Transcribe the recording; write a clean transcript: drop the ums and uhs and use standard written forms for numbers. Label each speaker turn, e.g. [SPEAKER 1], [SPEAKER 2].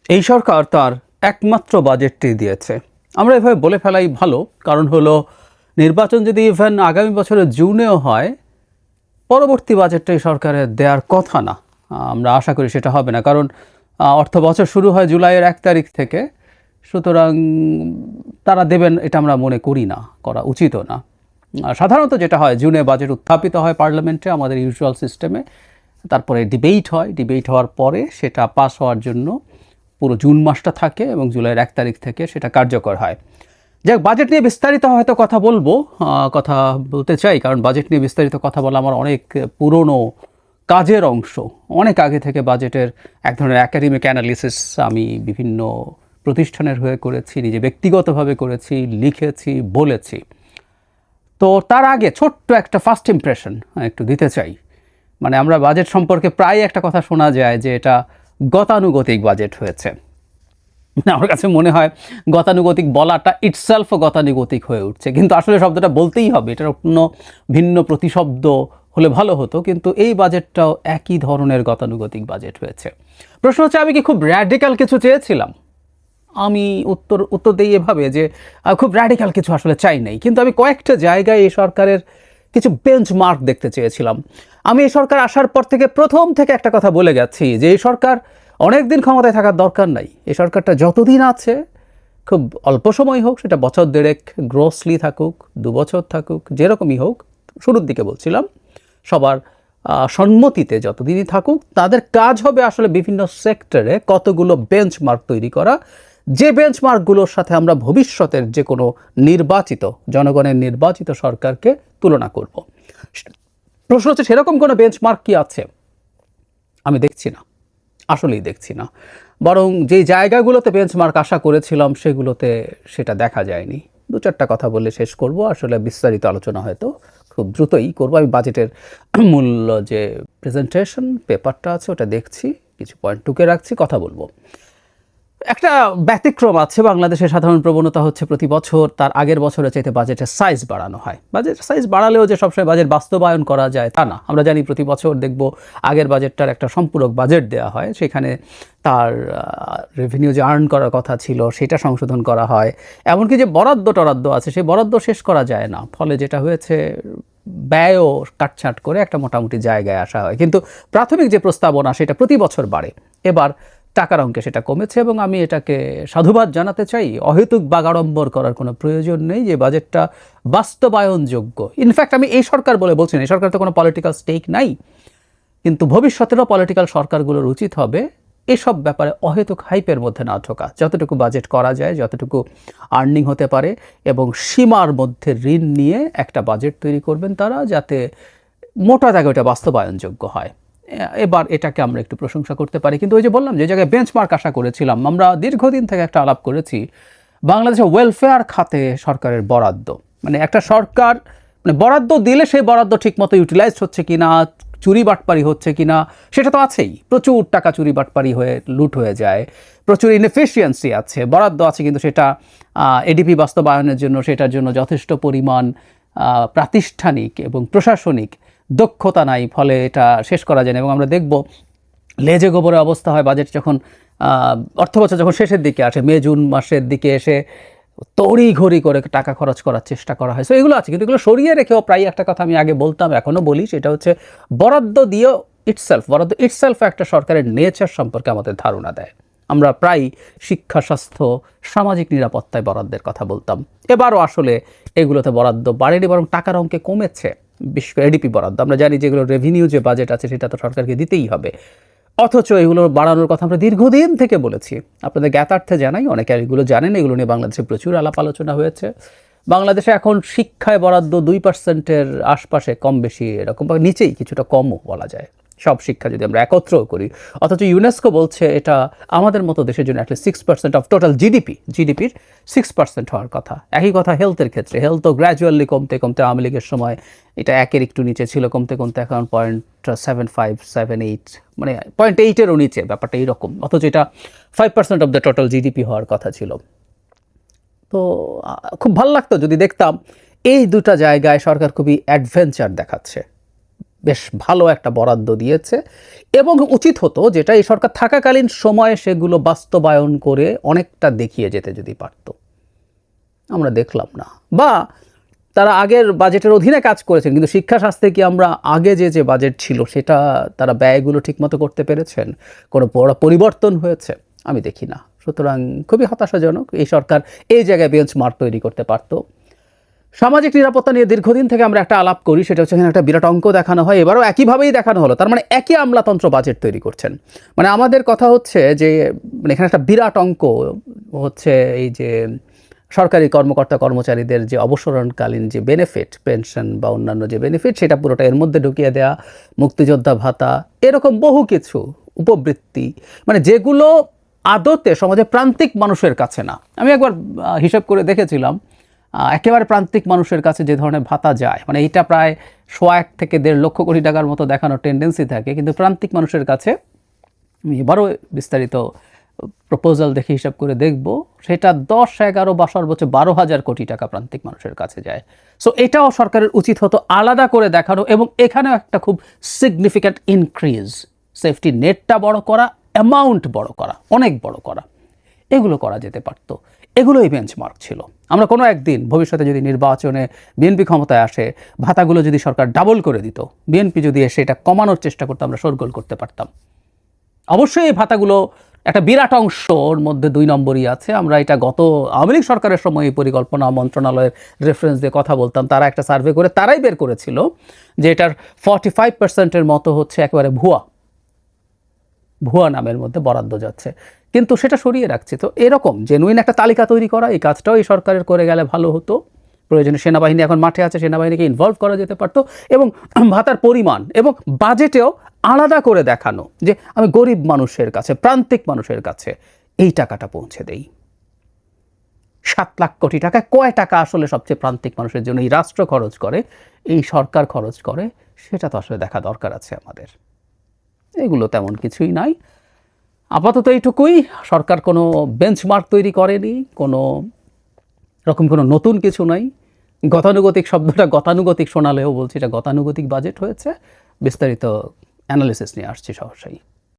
[SPEAKER 1] এই সরকার তার একমাত্র বাজেটটি দিয়েছে। আমরা এভাবে বলে ফেলাই ভালো, কারণ হলো নির্বাচন যদি ইভেন আগামী বছরের জুনেও হয়, পরবর্তী বাজেটটা এই সরকারের দেওয়ার কথা না। আমরা আশা করি সেটা হবে না, কারণ অর্থ বছর শুরু হয় জুলাইয়ের 1 তারিখ থেকে। সুতরাং তারা দেবেন এটা আমরা মনে করি না, করা উচিতও না। সাধারণত যেটা হয়, জুনে বাজেট উত্থাপিত হয় পার্লামেন্টে আমাদের ইউজুয়াল সিস্টেমে, তারপরে ডিবেট হয়, ডিবেট হওয়ার পরে সেটা পাস হওয়ার জন্য পুরো জুন মাসটা থাকে এবং জুলাইয়ের 1 তারিখ থেকে সেটা কার্যকর হয়। যাক, বাজেট নিয়ে বিস্তারিত হয়তো কথা বলবো, কথা বলতে চাই, কারণ বাজেট নিয়ে বিস্তারিত কথা বলা আমার অনেক পুরনো কাজের অংশ। অনেক আগে থেকে বাজেটের এক ধরনের একাডেমিক অ্যানালিসিস আমি বিভিন্ন প্রতিষ্ঠানের হয়ে করেছি, নিজে ব্যক্তিগতভাবে করেছি, লিখেছি, বলেছি। তো তার আগে ছোট্ট একটা ফার্স্ট ইমপ্রেশন একটু দিতে চাই। মানে আমরা বাজেট সম্পর্কে প্রায় একটা কথা শোনা যায় যে এটা গতানুগতিক বাজেট হয়েছে। আমার কাছে মনে হয় গতানুগতিক বলাটা ইটসেলফও গতানুগতিক হয়ে উঠছে, কিন্তু আসলে শব্দটা বলতেই হবে, এটার অন্য ভিন্ন প্রতিশব্দ হলে ভালো হতো, কিন্তু এই বাজেটটাও একই ধরনের গতানুগতিক বাজেট হয়েছে। প্রশ্ন হচ্ছে, আমি কি খুব র্যাডিক্যাল কিছু চেয়েছিলাম? আমি উত্তর দিই এভাবে যে খুব র্যাডিক্যাল কিছু আসলে চাই নাই, কিন্তু আমি কয়েকটা জায়গায় এই সরকারের কিছু বেঞ্চমার্ক দেখতে চেয়েছিলাম। আমি এই সরকার আসার পর থেকে প্রথম থেকে একটা কথা বলে গেছি যে এই সরকার অনেক দিন ক্ষমতায় থাকার দরকার নাই। এই সরকারটা যতদিন আছে, খুব অল্প সময় হোক, সেটা বছর দেড়েক গ্রোসলি থাকুক, 2 বছর থাকুক, যেরকমই হোক, শুরুর দিকে বলছিলাম, সবার সম্মতিতে যতদিনই থাকুক, তাদের কাজ হবে আসলে বিভিন্ন সেক্টরে কতগুলো বেঞ্চমার্ক তৈরি করা, যে বেঞ্চমার্কগুলোর সাথে আমরা ভবিষ্যতের যে কোনো নির্বাচিত, জনগণের নির্বাচিত সরকারকে তুলনা করব। প্রশ্ন হচ্ছে, সেরকম কোনো বেঞ্চমার্ক কি আছে? আমি দেখছি না, আসলেই দেখছি না। বরং যেই জায়গাগুলোতে বেঞ্চমার্ক আশা করেছিলাম সেগুলোতে সেটা দেখা যায়নি। 2-4টা কথা বলে শেষ করব, আসলে বিস্তারিত আলোচনা হয়তো খুব দ্রুতই করব। আমি বাজেটের মূল যে প্রেজেন্টেশন পেপারটা আছে ওটা দেখছি, কিছু পয়েন্ট টুকে রাখছি, কথা বলবো। একটা ব্যতিক্রম আছে, বাংলাদেশের সাধারণ প্রবণতা হচ্ছে প্রতি বছর তার আগের বছরের চাইতে বাজেটের সাইজ বাড়ানো হয়। বাজেটের সাইজ বাড়ালেও যে সবসময় বাজেট বাস্তবায়ন করা যায় তা না। আমরা জানি প্রতি বছর দেখব আগের বাজেটটার একটা সম্পূরক বাজেট দেওয়া হয়, সেখানে তার রেভিনিউ যে আর্ন করার কথা ছিল সেটা সংশোধন করা হয়। এমনকি যে বরাদ্দ টরাদ্দ আছে সেই বরাদ্দ শেষ করা যায় না, ফলে যেটা হয়েছে ব্যয়ও কাটছাঁট করে একটা মোটামুটি জায়গায় আসা হয়। কিন্তু প্রাথমিক যে প্রস্তাবনা সেটা প্রতি বছর বাড়ে, এবার টাকার অঙ্কে সেটা কমেছে এবং আমি এটাকে সাধুবাদ জানাতে চাই। অহেতুক বাগাড়ম্বর করার কোনো প্রয়োজন নেই, যে বাজেটটা বাস্তবায়নযোগ্য। ইনফ্যাক্ট আমি এই সরকার বলে বলছি না, এই সরকার তো কোনো পলিটিক্যাল স্টেক নাই, কিন্তু ভবিষ্যতেরও পলিটিক্যাল সরকারগুলোর উচিত হবে এসব ব্যাপারে অহেতুক হাইপের মধ্যে না ঢোকা। যতটুকু বাজেট করা যায়, যতটুকু আর্নিং হতে পারে এবং সীমার মধ্যে ঋণ নিয়ে একটা বাজেট তৈরি করবেন তারা, যাতে মোটা দাগে ওটা বাস্তবায়নযোগ্য হয়। এবার এটাকে আমরা একটু প্রশংসা করতে পারি। কিন্তু ওই যে বললাম, যে জায়গায় বেঞ্চমার্ক আশা করেছিলাম, আমরা দীর্ঘদিন থেকে একটা আলাপ করেছি বাংলাদেশের ওয়েলফেয়ার খাতে সরকারের বরাদ্দ। মানে একটা সরকার মানে বরাদ্দ দিলে সেই বরাদ্দ ঠিকমতো ইউটিলাইজ হচ্ছে কিনা, চুরি বাটপারি হচ্ছে কিনা, সেটা তো আছেই। প্রচুর টাকা চুরি বাটপারি হয়ে লুট হয়ে যায়, প্রচুর ইনএফিসিয়েন্সি আছে। বরাদ্দ আছে কিন্তু সেটা এডিপি বাস্তবায়নের জন্য, সেটার জন্য যথেষ্ট পরিমাণ প্রাতিষ্ঠানিক এবং প্রশাসনিক দক্ষতা নাই, ফলে এটা শেষ করা যায় না। এবং আমরা দেখব লেজে গোবরের অবস্থা হয় বাজেট যখন অর্থবছর যখন শেষের দিকে আসে, মে জুন মাসের দিকে এসে তড়ি ঘড়ি করে টাকা খরচ করার চেষ্টা করা হয়। সো এগুলো আছে, কিন্তু এগুলো সরিয়ে রেখেও প্রায় একটা কথা আমি আগে বলতাম, এখনও বলি, সেটা হচ্ছে বরাদ্দ দিয়েও বরাদ্দ ইটসেলফ একটা সরকারের নেচার সম্পর্কে আমাদের ধারণা দেয়। আমরা প্রায় শিক্ষা, স্বাস্থ্য, সামাজিক নিরাপত্তায় বরাদ্দের কথা বলতাম। এবারও আসলে এগুলোতে বরাদ্দ বাড়েনি, বরং টাকার অঙ্কে কমেছে। বিশেষ করে এডিপি বরাদ্দ, আমরা জানি যেগুলো রেভিনিউ যে বাজেট আছে সেটা তো সরকারকে দিতেই হবে, অথচ এগুলো বাড়ানোর কথা আমরা দীর্ঘদিন থেকে বলেছি। আপনাদের জ্ঞাতার্থে জানাই, অনেকে এগুলো জানেন, এগুলো নিয়ে বাংলাদেশে প্রচুর আলাপ আলোচনা হয়েছে। বাংলাদেশে এখন শিক্ষায় বরাদ্দ 2%-এর আশপাশে, কম বেশি এরকম, বা নিচেই, কিছুটা কমও বলা যায়, সব শিক্ষা যদি আমরা একত্র করি। অথচ ইউনেস্কো বলছে এটা আমাদের মতো দেশের জন্য অ্যাটলিস্ট 6% অফ টোটাল জিডিপির 6% হওয়ার কথা। একই কথা হেলথের ক্ষেত্রে, হেলথও গ্র্যাজুয়ালি কমতে কমতে, আওয়ামী লীগের সময় এটা 1-এর একটু নিচে ছিল, কমতে কমতে এখন 0.75, 7-8, মানে 0.8-এরও নিচে, ব্যাপারটা এইরকম। অথচ এটা 5% অফ দ্য টোটাল জিডিপি হওয়ার কথা ছিল। তো খুব ভালো লাগতো যদি দেখতাম এই দুটা জায়গায় সরকার খুবই অ্যাডভেঞ্চার দেখাচ্ছে। বেশ ভালো একটা বরাদ্দ দিয়েছে এবং উচিত হতো যেটা এই সরকার থাকাকালীন সময়ে সেগুলো বাস্তবায়ন করে অনেকটা দেখিয়ে যেতে যদি পারত। আমরা দেখলাম না, বা তারা আগের বাজেটের অধীনে কাজ করেছেন কিন্তু শিক্ষা স্বাস্থ্যে কি আমরা আগে যে বাজেট ছিল সেটা তারা ব্যয়গুলো ঠিকমতো করতে পেরেছেন? কোনো বড় পরিবর্তন হয়েছে? আমি দেখি না। সুতরাং খুবই হতাশাজনক। এই সরকার এই জায়গায় বেঞ্চমার্ক তৈরি করতে পারত। সামাজিক নিরাপত্তা নিয়ে দীর্ঘদিন থেকে আমরা একটা আলাপ করি, সেটা হচ্ছে এখানে একটা বিরাট অঙ্ক দেখানো হয়, এবারও একইভাবেই দেখানো হলো। তার মানে একই আমলাতন্ত্র বাজেট তৈরি করছেন। মানে আমাদের কথা হচ্ছে যে মানে এখানে একটা বিরাট অঙ্ক হচ্ছে এই যে সরকারি কর্মকর্তা কর্মচারীদের যে অবসরকালীন যে বেনিফিট, পেনশন বা অন্যান্য যে বেনিফিট, সেটা পুরোটা এর মধ্যে ঢুকিয়ে দেয়া, মুক্তিযোদ্ধা ভাতা, এরকম বহু কিছু উপবৃত্তি, মানে যেগুলো আদতে সমাজে প্রান্তিক মানুষের কাছে না। আমি একবার হিসাব করে দেখেছিলাম, একেবারে প্রান্তিক মানুষের কাছে যে ধরনের ভাতা যায়, মানে এইটা প্রায় 1 থেকে 1.5 লক্ষ কোটি টাকার মতো দেখানোর টেন্ডেন্সি থাকে, কিন্তু প্রান্তিক মানুষের কাছে আমি এবারও বিস্তারিত প্রপোজাল দেখে হিসাব করে দেখব, সেটা 10-11 বা সর্বোচ্চ 12,000 কোটি টাকা প্রান্তিক মানুষের কাছে যায়। সো এটাও সরকারের উচিত হতো আলাদা করে দেখানো, এবং এখানেও একটা খুব সিগনিফিক্যান্ট ইনক্রিজ, সেফটি নেটটা বড় করা, অ্যামাউন্ট বড় করা, অনেক বড় করা, এগুলো করা যেতে পারত। এগুলোই বেঞ্চমার্ক ছিল। আমরা কোনো একদিন ভবিষ্যতে যদি নির্বাচনে বিএনপি ক্ষমতায় আসে, ভাতাগুলো যদি সরকার ডাবল করে দিত, বিএনপি যদি এসে এটা কমানোর চেষ্টা করতো, আমরা শোরগোল করতে পারতাম। অবশ্যই এই ভাতাগুলো একটা বিরাট অংশর মধ্যে 2 নম্বরই আছে। আমরা এটা গত আওয়ামী লীগ সরকারের সময় এই পরিকল্পনা মন্ত্রণালয়ের রেফারেন্স দিয়ে কথা বলতাম, তারা একটা সার্ভে করে তারাই বের করেছিল যে এটার 45% মতো হচ্ছে একেবারে ভুয়া নামের মধ্যে বরাদ্দ যাচ্ছে, কিন্তু সেটা সরিয়ে রাখছে। তো এরকম জেনুইন একটা তালিকা তৈরি করা, এই কাজটাও এই সরকারের করে গেলে ভালো হতো। প্রয়োজনে সেনাবাহিনী এখন মাঠে আছে, সেনাবাহিনীকে ইনভলভ করা যেতে পারতো, এবং ভাতার পরিমাণ এবং বাজেটেও আলাদা করে দেখানো যে আমি গরিব মানুষের কাছে, প্রান্তিক মানুষের কাছে এই টাকাটা পৌঁছে দেই। 7 লাখ কোটি টাকা কয় টাকা আসলে সবচেয়ে প্রান্তিক মানুষের জন্য এই রাষ্ট্র খরচ করে, এই সরকার খরচ করে, সেটা তো আসলে দেখা দরকার আছে আমাদের। এগুলো তেমন কিছুই নাই। আপাতত এইটুকুই। সরকার কোনো বেঞ্চমার্ক তৈরি করেনি, কোনো রকম কোনো নতুন কিছু নাই। গতানুগতিক শব্দটা গতানুগতিক শোনালেও বলছি এটা গতানুগতিক বাজেট হয়েছে। বিস্তারিত অ্যানালিসিস নিয়ে আসছি সহসাই।